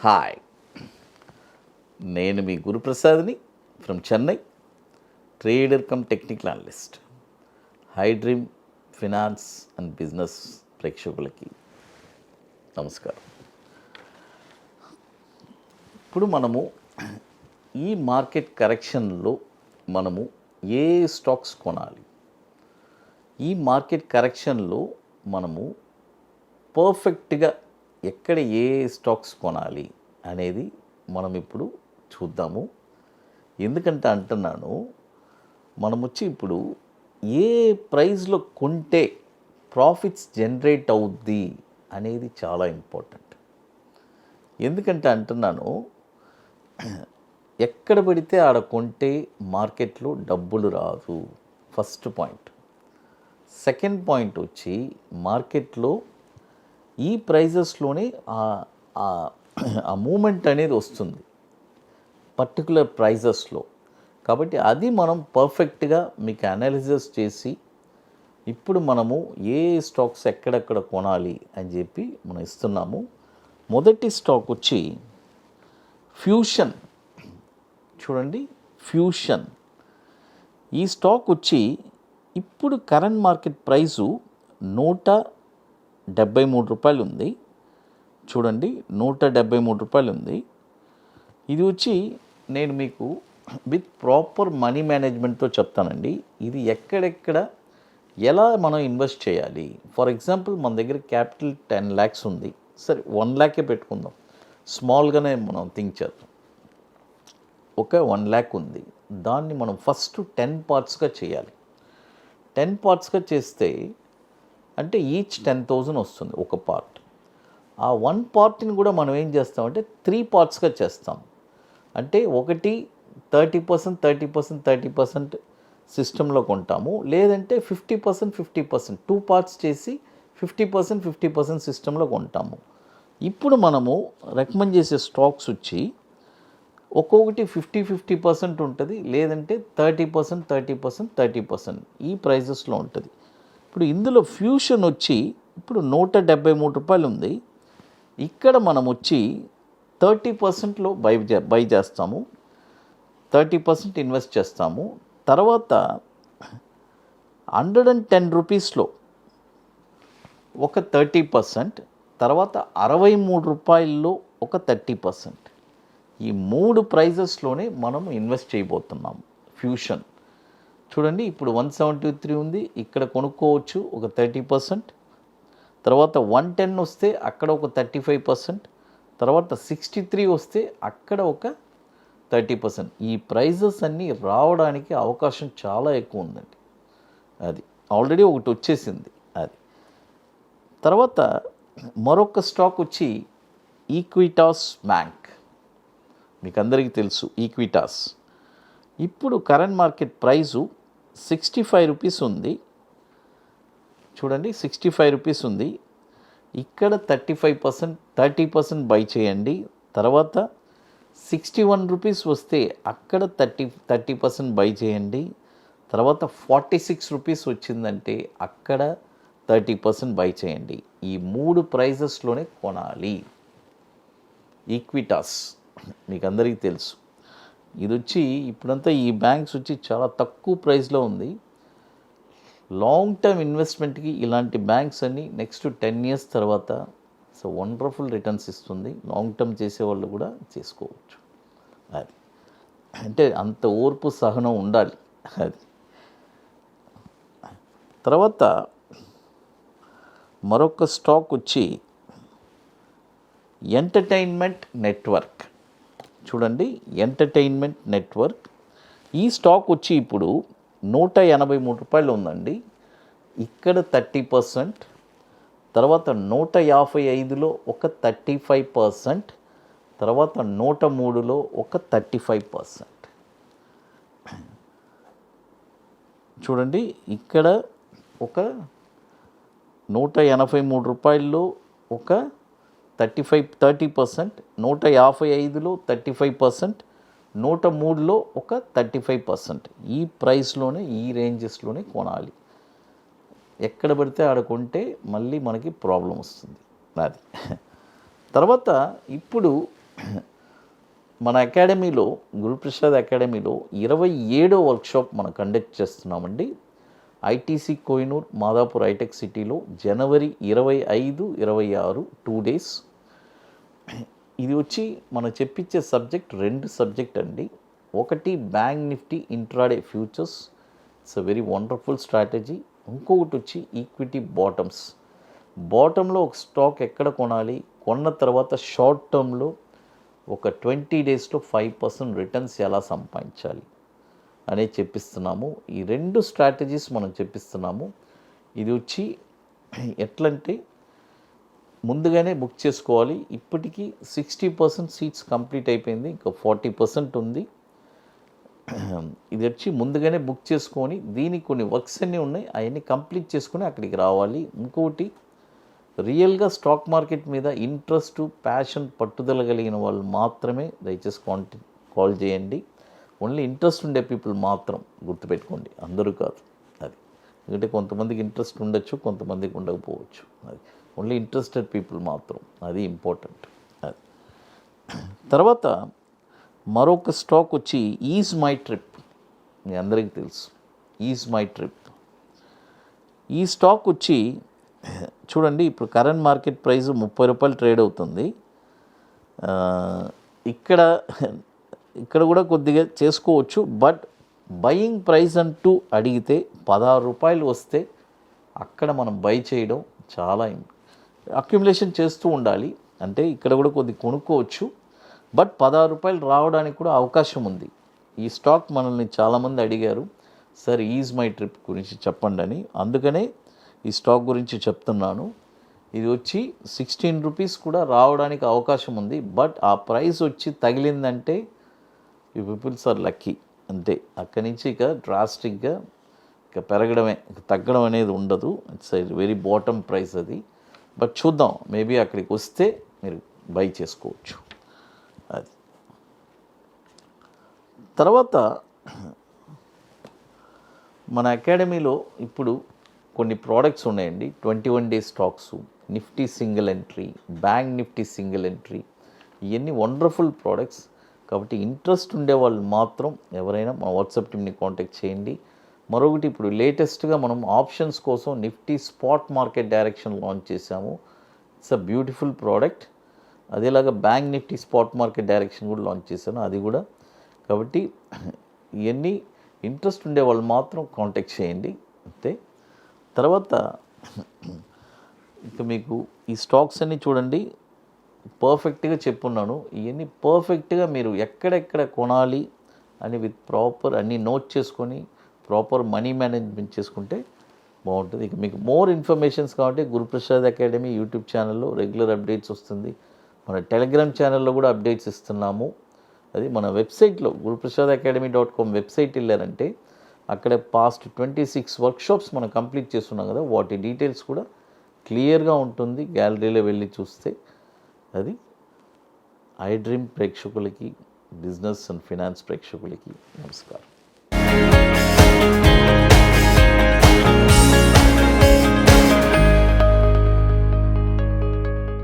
Hi, నేను మీ గురుప్రసాద్ని from Chennai, trader cum technical analyst. Hi dream finance and business ప్రేక్షకులకి నమస్కారం. ఇప్పుడు మనము ఈ మార్కెట్ కరెక్షన్లో మనము ఏ స్టాక్స్ కొనాలి, ఈ మార్కెట్ కరెక్షన్లో మనము పర్ఫెక్ట్గా ఎక్కడ ఏ స్టాక్స్ కొనాలి అనేది మనం ఇప్పుడు చూద్దాము. ఎందుకంటే అంటున్నాను, మనం వచ్చి ఇప్పుడు ఏ ప్రైస్లో కొంటే ప్రాఫిట్స్ జనరేట్ అవుద్ది అనేది చాలా ఇంపార్టెంట్. ఎందుకంటే అంటున్నాను, ఎక్కడ పడితే ఆడ కొంటే మార్కెట్లో డబ్బులు రాదు, ఫస్ట్ పాయింట్. సెకండ్ పాయింట్ వచ్చి మార్కెట్లో ఈ ప్రైజెస్లోనే ఆ మూమెంట్ అనేది వస్తుంది పర్టికులర్ ప్రైజెస్లో. కాబట్టి అది మనం పర్ఫెక్ట్గా మీకు అనాలిసిస్ చేసి ఇప్పుడు మనము ఏ స్టాక్స్ ఎక్కడెక్కడ కొనాలి అని చెప్పి మనం ఇస్తున్నాము. మొదటి స్టాక్ వచ్చి ఫ్యూషన్. చూడండి, ఫ్యూషన్. ఈ స్టాక్ వచ్చి ఇప్పుడు కరెంట్ మార్కెట్ ప్రైసు ₹173 ఉంది. చూడండి, ₹173 ఉంది. ఇది వచ్చి నేను మీకు విత్ ప్రాపర్ మనీ మేనేజ్మెంట్తో చెప్తానండి. ఇది ఎక్కడెక్కడ ఎలా మనం ఇన్వెస్ట్ చేయాలి. ఫర్ ఎగ్జాంపుల్, మన దగ్గర క్యాపిటల్ 10 lakhs ఉంది. సరే, 1 lakh పెట్టుకుందాం, స్మాల్గానే మనం థింక్ చేద్దాం. ఒక 1 lakh ఉంది, దాన్ని మనం ఫస్ట్ 10 partsగా చేయాలి. 10 partsగా చేస్తే అంటే ఈచ్ 10,000 వస్తుంది ఒక పార్ట్. ఆ 1 partని కూడా మనం ఏం చేస్తామంటే 3 partsగా చేస్తాం. అంటే ఒకటి 30%, 30%, 30% సిస్టంలో కొంటాము, లేదంటే 50%, 50%, 2 parts చేసి 50%, 50% సిస్టంలో కొంటాము. ఇప్పుడు మనము రికమెండ్ చేసే స్టాక్స్ వచ్చి ఒక్కొక్కటి 50% ఉంటుంది, లేదంటే 30%, 30%, 30% ఈ ప్రైజెస్లో ఉంటుంది. ఇప్పుడు ఇందులో ఫ్యూషన్ వచ్చి ఇప్పుడు ₹173 ఉంది. ఇక్కడ మనం వచ్చి 30%లో బై చేస్తాము, 30% ఇన్వెస్ట్ చేస్తాము. తర్వాత ₹110లో ఒక 30%, తర్వాత ₹63లో ఒక 30%. ఈ 3 ప్రైజెస్లోనే మనం ఇన్వెస్ట్ చేయబోతున్నాము. ఫ్యూషన్ చూడండి, ఇప్పుడు 173 ఉంది, ఇక్కడ కొనుక్కోవచ్చు ఒక 30%. తర్వాత 110 వస్తే అక్కడ ఒక 35%. తర్వాత 63 వస్తే అక్కడ ఒక 30%. ఈ ప్రైజెస్ అన్నీ రావడానికి అవకాశం చాలా ఎక్కువ ఉందండి. అది ఆల్రెడీ ఒకటి వచ్చేసింది. అది తర్వాత మరొక స్టాక్ వచ్చి ఈక్విటాస్ బ్యాంక్. మీకు అందరికీ తెలుసు ఈక్విటాస్. ఇప్పుడు కరెంట్ మార్కెట్ ప్రైజు ₹65 ఉంది. చూడండి, ₹65 ఉంది. ఇక్కడ 30% బై చేయండి. తర్వాత ₹61 వస్తే అక్కడ 30% బై చేయండి. తర్వాత ₹46 వచ్చిందంటే అక్కడ 30% బై చేయండి. ఈ 3 ప్రైజెస్లోనే కొనాలి. ఈక్విటాస్ మీకు అందరికీ తెలుసు. ఇది వచ్చి ఇప్పుడంతా ఈ బ్యాంక్స్ వచ్చి చాలా తక్కువ ప్రైస్లో ఉంది. లాంగ్ టర్మ్ ఇన్వెస్ట్మెంట్కి ఇలాంటి బ్యాంక్స్ అన్నీ నెక్స్ట్ 10 years తర్వాత వండర్ఫుల్ రిటర్న్స్ ఇస్తుంది. లాంగ్ టర్మ్ చేసేవాళ్ళు కూడా చేసుకోవచ్చు. అది అంటే అంత ఓర్పు సహనం ఉండాలి. అది తర్వాత మరొక స్టాక్ వచ్చి ఎంటర్టైన్మెంట్ నెట్వర్క్. చూడండి, ఎంటర్టైన్మెంట్ నెట్వర్క్. ఈ స్టాక్ వచ్చి ఇప్పుడు ₹183 ఉందండి. ఇక్కడ 30%, తర్వాత 155లో ఒక 35%, తర్వాత 103లో ఒక 35%. చూడండి, ఇక్కడ ఒక ₹183లో ఒక 30%, 155లో 35%, 103లో ఒక 35%. ఈ ప్రైస్లోనే ఈ రేంజెస్లోనే కొనాలి. ఎక్కడ పడితే ఆడ కొంటే మళ్ళీ మనకి ప్రాబ్లం వస్తుంది. అది తర్వాత ఇప్పుడు మన అకాడమీలో, గురుప్రసాద్ అకాడమీలో 27వ వర్క్షాప్ మనం కండక్ట్ చేస్తున్నామండి. ఐటీసీ కోహినూర్, మాదాపూర్ హైటెక్ సిటీలో జనవరి 25, 26 2 డేస్. ఇది వచ్చి మనం చెప్పించే సబ్జెక్ట్ 2 సబ్జెక్ట్ అండి. ఒకటి bank Nifty intraday futures, it's a very wonderful strategy. ఇంకొకటి వచ్చి ఈక్విటీ బాటంలో ఒక స్టాక్ ఎక్కడ కొనాలి, కొన్న తర్వాత షార్ట్ టర్మ్లో ఒక 20 డేస్లో 5% రిటర్న్స్ ఎలా సంపాదించాలి అనేది చెప్పిస్తున్నాము. ఈ 2 స్ట్రాటజీస్ మనం చెప్పిస్తున్నాము. ఇది వచ్చి ఎట్లంటే ముందుగానే బుక్ చేసుకోవాలి. ఇప్పటికీ 60% సీట్స్ కంప్లీట్ అయిపోయింది, ఇంకా 40% ఉంది. ఇది వచ్చి ముందుగానే బుక్ చేసుకొని, దీనికి కొన్ని వర్క్స్ అన్నీ ఉన్నాయి, అవన్నీ కంప్లీట్ చేసుకొని అక్కడికి రావాలి. ఇంకోటి, రియల్గా స్టాక్ మార్కెట్ మీద ఇంట్రెస్ట్, ప్యాషన్, పట్టుదల కలిగిన వాళ్ళు మాత్రమే దయచేసి కాల్ చేయండి. ఓన్లీ ఇంట్రెస్ట్ ఉండే పీపుల్ మాత్రం గుర్తుపెట్టుకోండి, అందరూ కాదు. అది ఎందుకంటే కొంతమందికి ఇంట్రెస్ట్ ఉండొచ్చు, కొంతమందికి ఉండకపోవచ్చు. అది ఓన్లీ ఇంట్రెస్టెడ్ పీపుల్ మాత్రం, అది ఇంపార్టెంట్. అది తర్వాత మరొక స్టాక్ వచ్చి ఈజ్ మై ట్రిప్. మీ అందరికీ తెలుసు ఈజ్ మై ట్రిప్. ఈ స్టాక్ వచ్చి చూడండి, ఇప్పుడు కరెంట్ మార్కెట్ ప్రైస్ 30 రూపాయలు ట్రేడ్ అవుతుంది. ఇక్కడ కూడా కొద్దిగా చేసుకోవచ్చు, బట్ బయింగ్ ప్రైస్ అంటూ అడిగితే 16 రూపాయలు వస్తే అక్కడ మనం బై చేయడం చాలా అక్యుములేషన్ చేస్తూ ఉండాలి. అంటే ఇక్కడ కూడా కొద్ది కొనుక్కోవచ్చు, బట్ 16 రూపాయలు రావడానికి కూడా అవకాశం ఉంది. ఈ స్టాక్ మనల్ని చాలామంది అడిగారు, సార్ ఈజ్ మై ట్రిప్ గురించి చెప్పండి అని. అందుకనే ఈ స్టాక్ గురించి చెప్తున్నాను. ఇది వచ్చి 16 రూపీస్ కూడా రావడానికి అవకాశం ఉంది, బట్ ఆ ప్రైస్ వచ్చి తగిలిందంటే ఈ పీపుల్స్ ఆర్ లక్కీ. అంతే, అక్కడి నుంచి ఇక డ్రాస్టిక్గా ఇక పెరగడమే, ఇక తగ్గడం అనేది ఉండదు. ఇట్స్ వెరీ బాటమ్ ప్రైస్ అది. బట్ చూద్దాం, మేబీ అక్కడికి వస్తే మీరు బై చేసుకోవచ్చు. అది తర్వాత మన అకాడమీలో ఇప్పుడు కొన్ని ప్రోడక్ట్స్ ఉన్నాయండి. 21 days stocks, Nifty single entry, bank Nifty single entry, ఇవన్నీ వండర్ఫుల్ ప్రోడక్ట్స్. కాబట్టి ఇంట్రెస్ట్ ఉండే వాళ్ళు మాత్రం ఎవరైనా మా వాట్సాప్ టీమ్ని కాంటాక్ట్ చేయండి. మరొకటి, ఇప్పుడు లేటెస్ట్గా మనం ఆప్షన్స్ కోసం Nifty spot market direction launch చేశాము. It's a beautiful product. అదేలాగా bank Nifty spot market direction కూడా లాంచ్ చేశాను, అది కూడా. కాబట్టి ఇవన్నీ ఇంట్రెస్ట్ ఉండే వాళ్ళు మాత్రం కాంటాక్ట్ చేయండి అంతే. తర్వాత ఇక మీకు ఈ స్టాక్స్ అన్నీ చూడండి, పర్ఫెక్ట్గా చెప్పున్నాను. ఇవన్నీ పర్ఫెక్ట్గా మీరు ఎక్కడెక్కడ కొనాలి అని విత్ ప్రాపర్ అన్నీ నోట్ చేసుకొని ప్రాపర్ మనీ మేనేజ్మెంట్ చేసుకుంటే బాగుంటుంది. ఇక మీకు మోర్ ఇన్ఫర్మేషన్స్ కాబట్టి గురుప్రసాద్ అకాడమీ యూట్యూబ్ ఛానల్లో రెగ్యులర్ అప్డేట్స్ వస్తుంది. మన టెలిగ్రామ్ ఛానల్లో కూడా అప్డేట్స్ ఇస్తున్నాము. అది మన వెబ్సైట్లో guruprasadacademy.com వెబ్సైట్ వెళ్ళారంటే అక్కడ పాస్ట్ 26 వర్క్షాప్స్ మనం కంప్లీట్ చేస్తున్నాం కదా, వాటి డీటెయిల్స్ కూడా క్లియర్గా ఉంటుంది. గ్యాలరీలో వెళ్ళి చూస్తే అది ఐ డ్రీమ్ ప్రేక్షకులకి, బిజినెస్ అండ్ ఫినాన్స్ ప్రేక్షకులకి నమస్కారం.